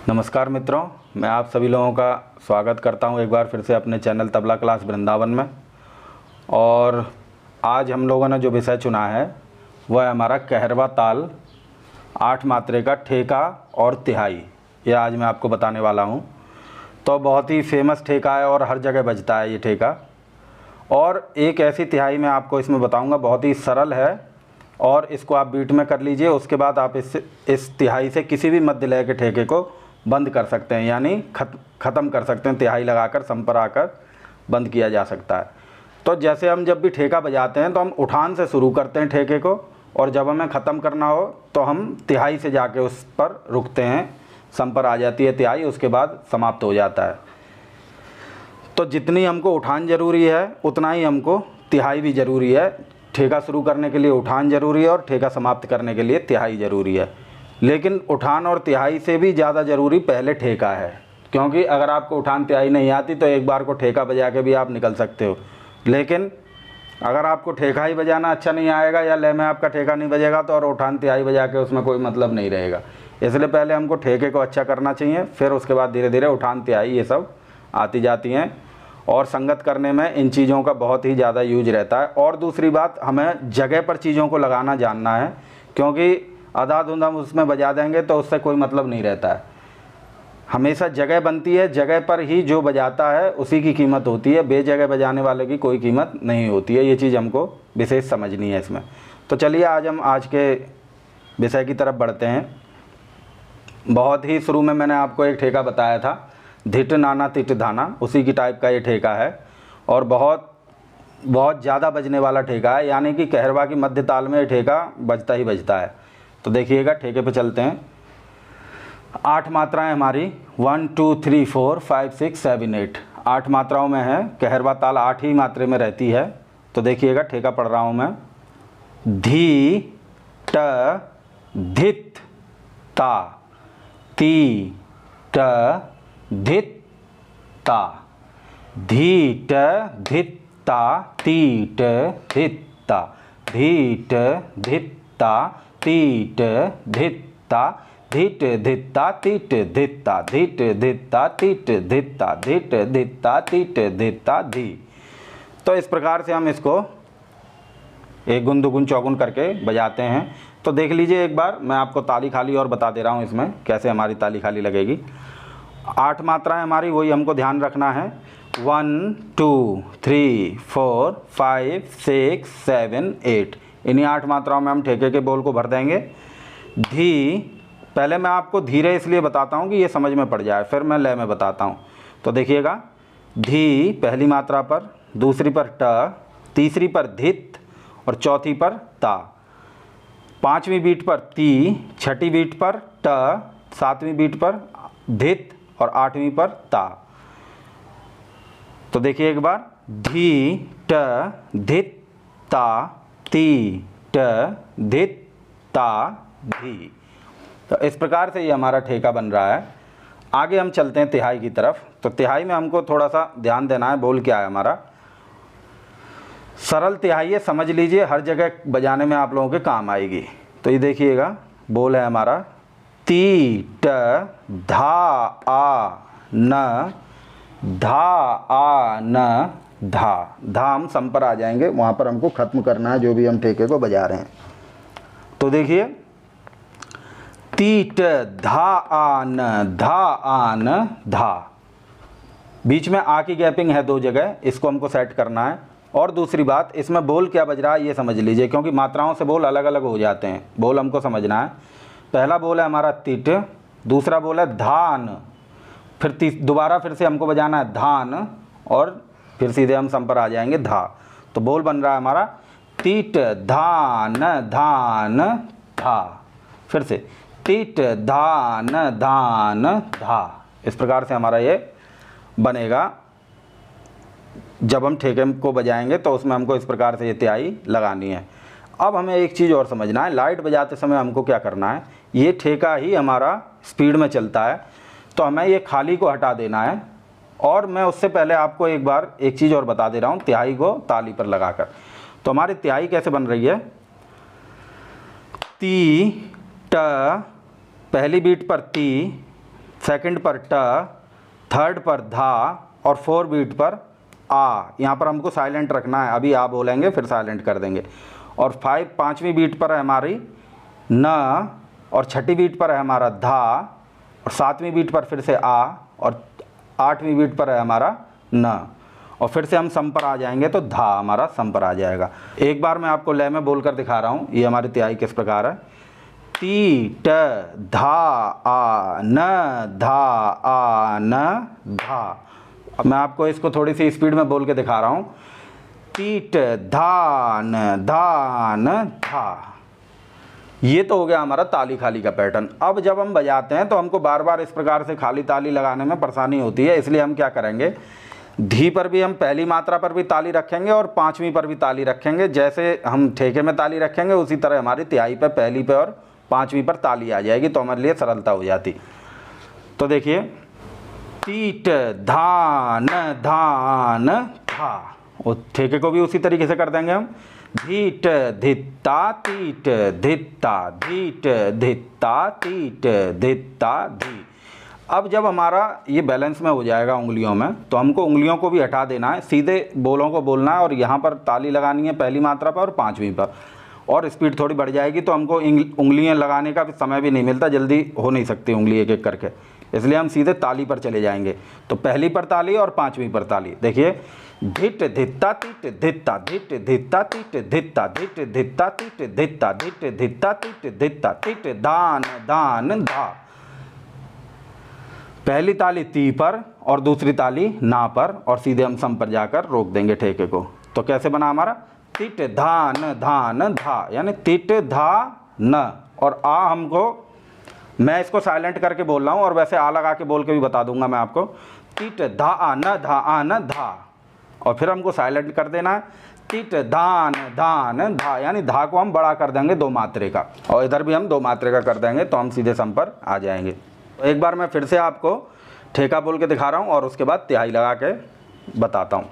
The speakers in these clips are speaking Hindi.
नमस्कार मित्रों, मैं आप सभी लोगों का स्वागत करता हूं एक बार फिर से अपने चैनल तबला क्लास वृंदावन में। और आज हम लोगों ने जो विषय चुना है वह है हमारा कहरवा ताल 8 मात्रे का ठेका और तिहाई। ये आज मैं आपको बताने वाला हूं। तो बहुत ही फेमस ठेका है और हर जगह बजता है ये ठेका। और एक ऐसी तिहाई मैं आपको इसमें बताऊँगा, बहुत ही सरल है और इसको आप बीट में कर लीजिए। उसके बाद आप इस तिहाई से किसी भी मध्य लय के ठेके को बंद कर सकते हैं, यानी ख़त्म कर सकते हैं। तिहाई लगाकर सम पर आकर बंद किया जा सकता है। तो जैसे हम जब भी ठेका बजाते हैं तो हम उठान से शुरू करते हैं ठेके को, और जब हमें ख़त्म करना हो तो हम तिहाई से जाके उस पर रुकते हैं। सम पर आ जाती है तिहाई, उसके बाद समाप्त हो जाता है। तो जितनी हमको उठान ज़रूरी है उतना ही हमको तिहाई भी ज़रूरी है। ठेका शुरू करने के लिए उठान ज़रूरी है और ठेका समाप्त करने के लिए तिहाई ज़रूरी है। लेकिन उठान और तिहाई से भी ज़्यादा ज़रूरी पहले ठेका है, क्योंकि अगर आपको उठान तिहाई नहीं आती तो एक बार को ठेका बजा के भी आप निकल सकते हो। लेकिन अगर आपको ठेका ही बजाना अच्छा नहीं आएगा या लय में आपका ठेका नहीं बजेगा तो और उठान तिहाई बजा के उसमें कोई मतलब नहीं रहेगा। इसलिए पहले हमको ठेके को अच्छा करना चाहिए, फिर उसके बाद धीरे धीरे उठान तिहाई ये सब आती जाती हैं। और संगत करने में इन चीज़ों का बहुत ही ज़्यादा यूज रहता है। और दूसरी बात, हमें जगह पर चीज़ों को लगाना जानना है, क्योंकि आधा-धुंध हम उसमें बजा देंगे तो उससे कोई मतलब नहीं रहता है। हमेशा जगह बनती है, जगह पर ही जो बजाता है उसी की कीमत होती है, बेजगह बजाने वाले की कोई कीमत नहीं होती है। ये चीज़ हमको विशेष समझनी है इसमें। तो चलिए आज हम आज के विषय की तरफ बढ़ते हैं। बहुत ही शुरू में मैंने आपको एक ठेका बताया था, धिट नाना तिट धाना, उसी की टाइप का ये ठेका है और बहुत ज़्यादा बजने वाला ठेका है। यानी कि कहरवा की मध्य ताल में ये ठेका बजता ही बजता है। तो देखिएगा, ठेके पे चलते हैं। 8 मात्राएं हमारी 1 2 3 4 5 6 7 8 8 मात्राओं में है। कहरवा ताल 8 ही मात्रे में रहती है। तो देखिएगा, ठेका पढ़ रहा हूँ मैं। धी ट धित ता ती ट धित ता धी ट धित ता ती ट धित ता धी ट धित ता ती ट धित ता धिट धित्ता तीट धित्ता धिट धित्ता तीट धित्ता धिट धित्ता तीट धित्ता धी। तो इस प्रकार से हम इसको एक गुण दुगुन चौगुन करके बजाते हैं। तो देख लीजिए एक बार, मैं आपको ताली खाली और बता दे रहा हूँ इसमें कैसे हमारी ताली खाली लगेगी। 8 मात्राएं हमारी, वही हमको ध्यान रखना है। 1 2 3 4 5 6 7 8 इन्हीं 8 मात्राओं में हम ठेके के बोल को भर देंगे। धी, पहले मैं आपको धीरे इसलिए बताता हूँ कि ये समझ में पड़ जाए, फिर मैं लय में बताता हूँ। तो देखिएगा, धी पहली मात्रा पर, दूसरी पर ट, तीसरी पर धित और चौथी पर ता, 5वीं बीट पर ती, 6ठी बीट पर ट, 7वीं बीट पर धित और 8वीं पर ता। तो देखिए एक बार, धी ट धित ता ती ट धित ता धी। तो इस प्रकार से ये हमारा ठेका बन रहा है। आगे हम चलते हैं तिहाई की तरफ। तो तिहाई में हमको थोड़ा सा ध्यान देना है। बोल क्या है हमारा, सरल तिहाई है, समझ लीजिए, हर जगह बजाने में आप लोगों के काम आएगी। तो ये देखिएगा, बोल है हमारा ती ट धा आ न धा आ न धा। धा हम सम पर आ जाएंगे, वहाँ पर हमको ख़त्म करना है जो भी हम ठेके को बजा रहे हैं। तो देखिए, तीट धा आन धा, बीच में आ की गैपिंग है 2 जगह, इसको हमको सेट करना है। और दूसरी बात, इसमें बोल क्या बज रहा है ये समझ लीजिए, क्योंकि मात्राओं से बोल अलग अलग हो जाते हैं। बोल हमको समझना है। पहला बोल है हमारा तिट, दूसरा बोल है धान, फिर दोबारा फिर से हमको बजाना है धान, और फिर सीधे हम सम पर आ जाएंगे धा। तो बोल बन रहा है हमारा तीट धान धान धा। फिर से तीट धान धान धा। इस प्रकार से हमारा ये बनेगा। जब हम ठेके को बजाएंगे तो उसमें हमको इस प्रकार से ये तिहाई लगानी है। अब हमें एक चीज़ और समझना है, लाइट बजाते समय हमको क्या करना है। ये ठेका ही हमारा स्पीड में चलता है, तो हमें ये खाली को हटा देना है। और मैं उससे पहले आपको एक बार एक चीज़ और बता दे रहा हूँ, तिहाई को ताली पर लगाकर। तो हमारी तिहाई कैसे बन रही है, ती ट पहली बीट पर ती, सेकंड पर ट, थर्ड पर धा और 4 बीट पर आ। यहाँ पर हमको साइलेंट रखना है, अभी आ बोलेंगे फिर साइलेंट कर देंगे। और 5वीं बीट पर है हमारी न, और 6ठी बीट पर है हमारा धा, और 7वीं बीट पर फिर से आ, और 8वीं बीट पर है हमारा न, और फिर से हम सम पर आ जाएंगे तो धा हमारा सम पर आ जाएगा। एक बार मैं आपको लय में बोल कर दिखा रहा हूँ, ये हमारी तिहाई किस प्रकार है। ती ट धा आ न, धा आ न धा। अब मैं आपको इसको थोड़ी सी स्पीड में बोल के दिखा रहा हूँ। टीट धान धान धा। ये तो हो गया हमारा ताली खाली का पैटर्न। अब जब हम बजाते हैं तो हमको बार बार इस प्रकार से खाली ताली लगाने में परेशानी होती है, इसलिए हम क्या करेंगे, धी पर भी हम पहली मात्रा पर भी ताली रखेंगे और 5वीं पर भी ताली रखेंगे। जैसे हम ठेके में ताली रखेंगे उसी तरह हमारी तिहाई पे पहली पे और 5वीं पर ताली आ जाएगी, तो हमारे लिए सरलता हो जाती। तो देखिए, टीट धान धान धा, और ठेके को भी उसी तरीके से कर देंगे हम। धीट धित्ता तीट धित्ता धीट धित्ता तीट धित्ता धी। अब जब हमारा ये बैलेंस में हो जाएगा उंगलियों में, तो हमको उंगलियों को भी हटा देना है, सीधे बोलों को बोलना है, और यहाँ पर ताली लगानी है पहली मात्रा पर और 5वीं पर, और स्पीड थोड़ी बढ़ जाएगी तो हमको उंगलियाँ लगाने का भी समय भी नहीं मिलता, जल्दी हो नहीं सकती उंगली एक एक करके, इसलिए हम सीधे ताली पर चले जाएंगे। तो पहली पर ताली और 5वीं पर ताली। देखिए, धिट धित्ता तीट धित्ता धिट धित्ता तीट धित्ता धिट धित्ता तीट धित्ता धिट धित्ता तीट धित्ता तीट धान धान धा। पहली ताली ती पर और दूसरी ताली ना पर, और सीधे हम सम पर जाकर रोक देंगे ठेके को। तो कैसे बना हमारा, तिट धान धान धा, यानी तिट धा न, और आ हमको, मैं इसको साइलेंट करके बोल रहा हूँ और वैसे आ लगा के बोल के भी बता दूंगा मैं आपको। तिट धा आ न धा, और फिर हमको साइलेंट कर देना है। तिट धान धान धा, यानी धा को हम बड़ा कर देंगे 2 मात्रे का, और इधर भी हम 2 मात्रे का कर देंगे, तो हम सीधे सम पर आ जाएंगे। तो एक बार मैं फिर से आपको ठेका बोल के दिखा रहा हूँ और उसके बाद तिहाई लगा के बताता हूँ।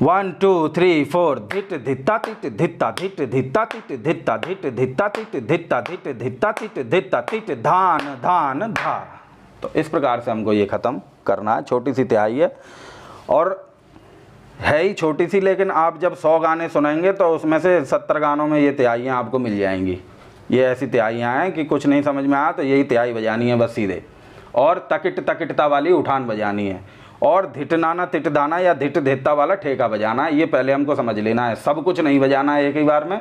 1 2 3 4 धिट धित्ता तीट धित्ता धिट धित्ता तीट धित्ता धिट धित्ता तीट धित्ता धिट धित्ता तीट धित्ता तीट धान धान धा। तो इस प्रकार से हमको ये ख़त्म करना है। छोटी सी तिहाई है और है ही छोटी सी, लेकिन आप जब 100 गाने सुनेंगे तो उसमें से 70 गानों में ये तिहाइयाँ आपको मिल जाएंगी। ये ऐसी तिहाइयाँ हैं कि कुछ नहीं समझ में आया तो यही तिहाई बजानी है बस सीधे, और तकिट तकिटता वाली उठान बजानी है, और धिटनाना तिटदाना या धिट धित्ता वाला ठेका बजाना है। ये पहले हमको समझ लेना है, सब कुछ नहीं बजाना है एक ही बार में,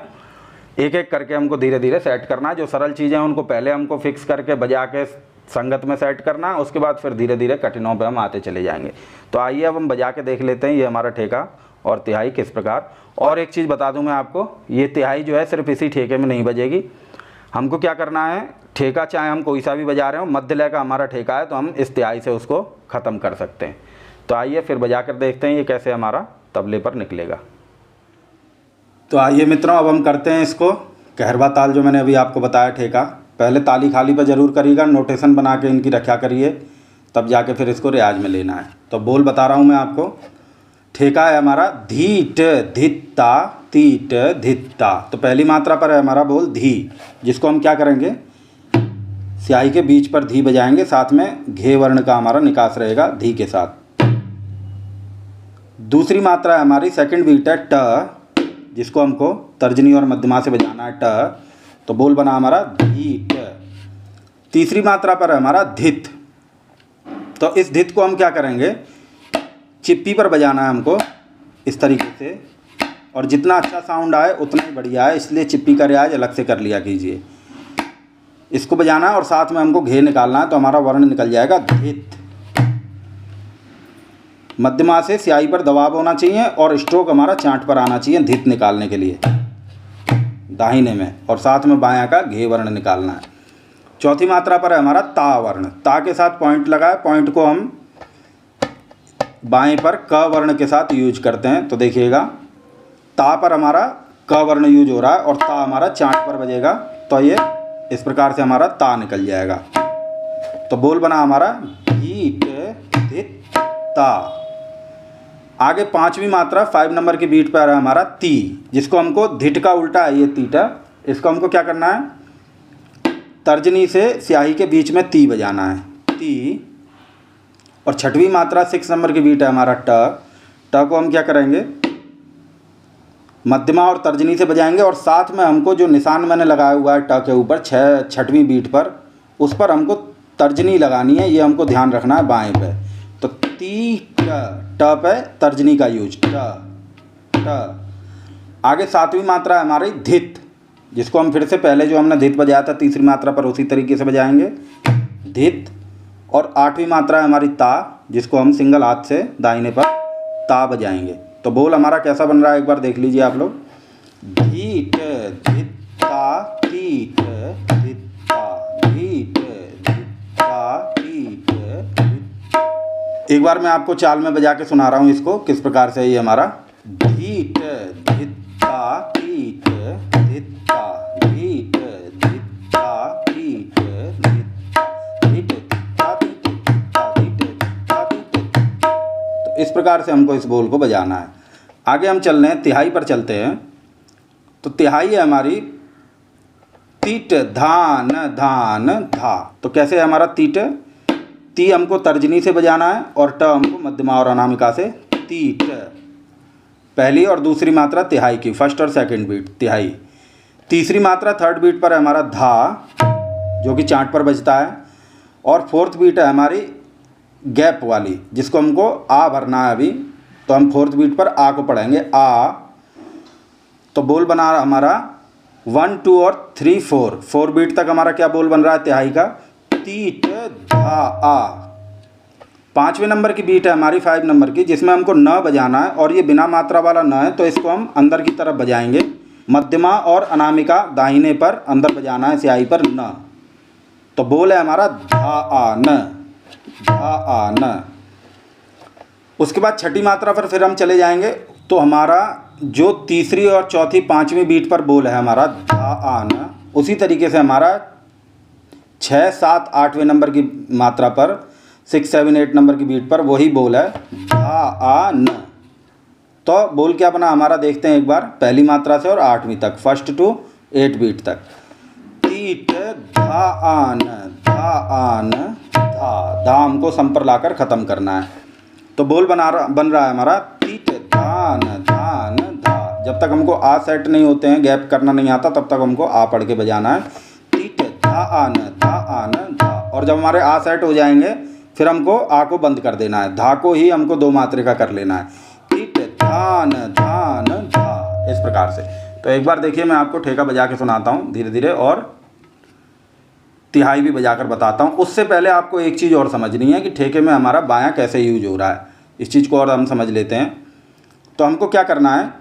एक एक करके हमको धीरे धीरे सेट करना है। जो सरल चीज़ें हैं उनको पहले हमको फिक्स करके बजा के संगत में सेट करना है, उसके बाद फिर धीरे धीरे कठिनों पे हम आते चले जाएंगे। तो आइए अब हम बजा के देख लेते हैं ये हमारा ठेका और तिहाई किस प्रकार। और एक चीज़ बता दूं मैं आपको, ये तिहाई जो है सिर्फ इसी ठेके में नहीं बजेगी। हमको क्या करना है, ठेका चाहे हम कोई सा भी बजा रहे हो, मध्य लय का हमारा ठेका है तो हम इस तिहाई से उसको ख़त्म कर सकते हैं। तो आइए फिर बजा कर देखते हैं ये कैसे हमारा तबले पर निकलेगा। तो आइए मित्रों, अब हम करते हैं इसको कहरवा ताल, जो मैंने अभी आपको बताया ठेका। पहले ताली खाली पर ज़रूर करिएगा, नोटेशन बना के इनकी रखा करिए, तब जाके फिर इसको रियाज में लेना है। तो बोल बता रहा हूँ मैं आपको। ठेका है हमारा धीट धित्ता तीट धित्ता। तो पहली मात्रा पर है हमारा बोल धी, जिसको हम क्या करेंगे, स्याही के बीच पर धी बजाएंगे, साथ में घे वर्ण का हमारा निकास रहेगा धी के साथ। दूसरी मात्रा है हमारी सेकंड बीट है ट, जिसको हमको तर्जनी और मध्यमा से बजाना है ट। तो बोल बना हमारा धीट। तीसरी मात्रा पर है हमारा धित। तो इस धित को हम क्या करेंगे, चिप्पी पर बजाना है हमको इस तरीके से, और जितना अच्छा साउंड आए उतना ही बढ़िया है, इसलिए चिप्पी का रियाज अलग से कर लिया कीजिए। इसको बजाना है और साथ में हमको घे निकालना है, तो हमारा वर्ण निकल जाएगा धित। मध्यमा से स्याही पर दबाव होना चाहिए और स्ट्रोक हमारा चांट पर आना चाहिए धित निकालने के लिए दाहिने में, और साथ में बायां का घे वर्ण निकालना है। चौथी मात्रा पर है हमारा ता वर्ण। ता के साथ पॉइंट लगा है, पॉइंट को हम बाएं पर क वर्ण के साथ यूज करते हैं। तो देखिएगा, ता पर हमारा क वर्ण यूज हो रहा है और ता हमारा चांट पर बजेगा, तो ये इस प्रकार से हमारा ता निकल जाएगा। तो बोल बना हमारा धीट धित ता। आगे 5वीं मात्रा 5 नंबर की बीट पर है हमारा ती, जिसको हमको धिट का उल्टा है ये तीटा, इसको हमको क्या करना है, तर्जनी से स्याही के बीच में ती बजाना है, ती। और छठवीं मात्रा 6 नंबर की बीट है हमारा ट। ट को हम क्या करेंगे, मध्यमा और तर्जनी से बजाएंगे, और साथ में हमको जो निशान मैंने लगाया हुआ है ट के ऊपर छठवीं बीट पर, उस पर हमको तर्जनी लगानी है, ये हमको ध्यान रखना है बाएं पे। तो ती ट पे तर्जनी का यूज, ट। आगे सातवीं मात्रा है हमारी धित, जिसको हम फिर से पहले जो हमने धित बजाया था तीसरी मात्रा पर उसी तरीके से बजाएंगे, धित। और आठवीं मात्रा है हमारी ता, जिसको हम सिंगल हाथ से दाहिने पर ता बजाएंगे। तो बोल हमारा कैसा बन रहा है एक बार देख लीजिए आप लोग, धीट धित ता तीट धित ता धीट धित ता तीट धित। एक बार मैं आपको चाल में बजा के सुना रहा हूँ इसको किस प्रकार से। ये हमारा धीट धित ता तीट धित ता धीट धित ता तीट धित ता धीट ता धीट ता धीट। तो इस प्रकार से हमको इस बोल को बजाना है। आगे हम चल रहे हैं, तिहाई पर चलते हैं। तो तिहाई है हमारी तीट धान धान धा। तो कैसे है हमारा तीट, ती हमको तर्जनी से बजाना है और ट हमको मध्यमा और अनामिका से, तीट। पहली और दूसरी मात्रा तिहाई की, फर्स्ट और सेकंड बीट तिहाई। तीसरी मात्रा थर्ड बीट पर है हमारा धा, जो कि चांट पर बजता है। और फोर्थ बीट है हमारी गैप वाली, जिसको हमको आ भरना है अभी। तो हम फोर्थ बीट पर आ को पढ़ेंगे, आ। तो बोल बना हमारा 1 2 और 3 4, 4 बीट तक हमारा क्या बोल बन रहा है तिहाई का, तीट धा आ। पाँचवें नंबर की बीट है हमारी 5 नंबर की, जिसमें हमको न बजाना है, और ये बिना मात्रा वाला न है, तो इसको हम अंदर की तरफ बजाएंगे। मध्यमा और अनामिका दाहिने पर अंदर बजाना है स्याही पर न। तो बोल है हमारा धा आ न, धा आ न। उसके बाद छठी मात्रा पर फिर हम चले जाएंगे। तो हमारा जो तीसरी और चौथी पाँचवीं बीट पर बोल है हमारा धा आ न, उसी तरीके से हमारा 6 7 8वें नंबर की मात्रा पर, 6 7 8 नंबर की बीट पर वही बोल है धा आ न। तो बोल क्या बना हमारा देखते हैं एक बार, पहली मात्रा से और 8वीं तक, फर्स्ट टू 8 बीट तक। तीट धा आ न, धा आ न धा। धा हमको सम पर लाकर ख़त्म करना है। तो बोल बन रहा है हमारा तीट धान धान धा। जब तक हमको आ सेट नहीं होते हैं, गैप करना नहीं आता, तब तक हमको आ पढ़ के बजाना है, तीट धा आन धा। और जब हमारे आ सेट हो जाएंगे फिर हमको आ को बंद कर देना है, धा को ही हमको 2 मात्रा कर लेना है, तीट धान धान धा, इस प्रकार से। तो एक बार देखिए मैं आपको ठेका बजा के सुनाता हूँ धीरे धीरे, और तिहाई भी बजाकर बताता हूँ। उससे पहले आपको एक चीज़ और समझनी है कि ठेके में हमारा बायां कैसे यूज हो रहा है, इस चीज़ को और हम समझ लेते हैं। तो हमको क्या करना है,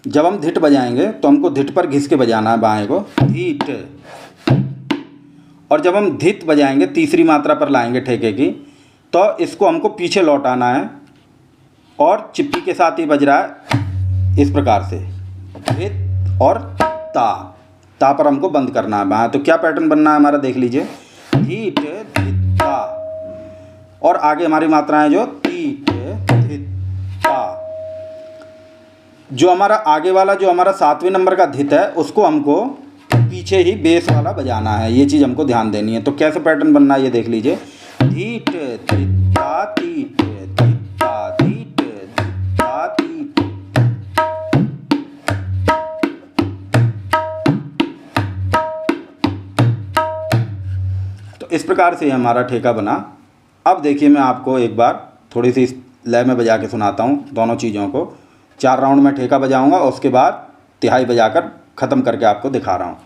जब हम धिट बजाएंगे तो हमको धिट पर घिस के बजाना है बाएं को, धीट। और जब हम धित बजाएंगे तीसरी मात्रा पर लाएंगे ठेके की, तो इसको हमको पीछे लौटाना है और चिप्पी के साथ ही बज रहा है इस प्रकार से, धित और ता। ता पर हमको बंद करना है बाएं। तो क्या पैटर्न बनना है हमारा देख लीजिए, धीट धित ता। और आगे हमारी मात्राएं जो तीट धित ता। जो हमारा आगे वाला जो हमारा 7वें नंबर का धित है, उसको हमको पीछे ही बेस वाला बजाना है, ये चीज़ हमको ध्यान देनी है। तो कैसे पैटर्न बनना है ये देख लीजिए, धीट धित ता तीट धित ता धीट धित ता तीट। तो इस प्रकार से हमारा ठेका बना। अब देखिए मैं आपको एक बार थोड़ी सी लय में बजा के सुनाता हूँ दोनों चीज़ों को। 4 राउंड में ठेका बजाऊंगा, उसके बाद तिहाई बजाकर ख़त्म करके आपको दिखा रहा हूँ।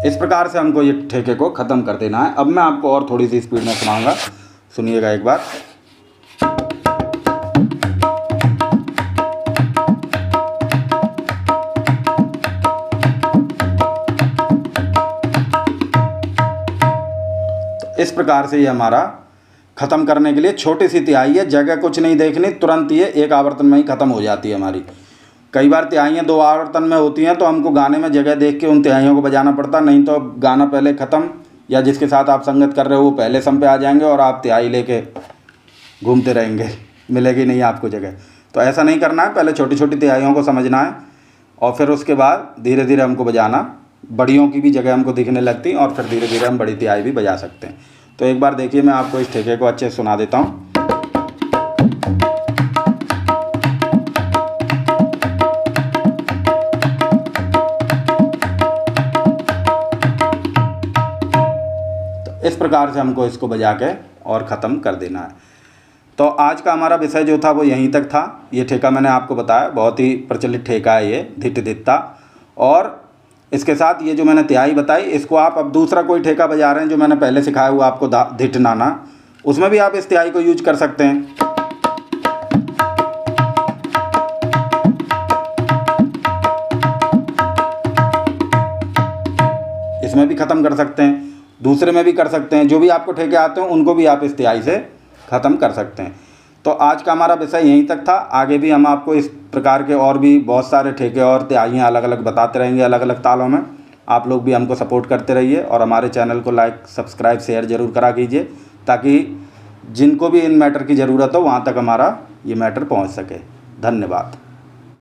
इस प्रकार से हमको ये ठेके को ख़त्म कर देना है। अब मैं आपको और थोड़ी सी स्पीड में सुनाऊंगा, सुनिएगा एक बार। इस प्रकार से ये हमारा ख़त्म करने के लिए छोटी सी तिहाई है, जगह कुछ नहीं देखनी, तुरंत ये एक आवर्तन में ही ख़त्म हो जाती है हमारी। कई बार तिहाइयाँ 2 आवर्तन में होती हैं, तो हमको गाने में जगह देख के उन तिहाइयों को बजाना पड़ता, नहीं तो गाना पहले ख़त्म या जिसके साथ आप संगत कर रहे हो वो पहले सम पे आ जाएंगे और आप तिहाई लेके घूमते रहेंगे, मिलेगी नहीं आपको जगह। तो ऐसा नहीं करना है, पहले छोटी छोटी तिहाइयों को समझना है और फिर उसके बाद धीरे धीरे हमको बजाना, बड़ियों की भी जगह हमको दिखने लगती और फिर धीरे धीरे हम बड़ी तिहाई भी बजा सकते हैं। तो एक बार देखिए, मैं आपको इस ठेके को अच्छे से सुना देता हूँ। इस प्रकार से हमको इसको बजा के और ख़त्म कर देना है। तो आज का हमारा विषय जो था वो यहीं तक था। ये ठेका मैंने आपको बताया, बहुत ही प्रचलित ठेका है ये, धिट धित्ता। और इसके साथ ये जो मैंने तिहाई बताई, इसको आप अब दूसरा कोई ठेका बजा रहे हैं जो मैंने पहले सिखाया हुआ आपको धिट नाना, उसमें भी आप इस तिहाई को यूज कर सकते हैं। इसमें भी ख़त्म कर सकते हैं, दूसरे में भी कर सकते हैं, जो भी आपको ठेके आते हैं उनको भी आप इस तिहाई से ख़त्म कर सकते हैं। तो आज का हमारा विषय यहीं तक था। आगे भी हम आपको इस प्रकार के और भी बहुत सारे ठेके और तिहाइयाँ अलग अलग बताते रहेंगे, अलग अलग तालों में। आप लोग भी हमको सपोर्ट करते रहिए और हमारे चैनल को लाइक, सब्सक्राइब, शेयर ज़रूर करा कीजिए, ताकि जिनको भी इन मैटर की ज़रूरत हो वहाँ तक हमारा ये मैटर पहुँच सके। धन्यवाद।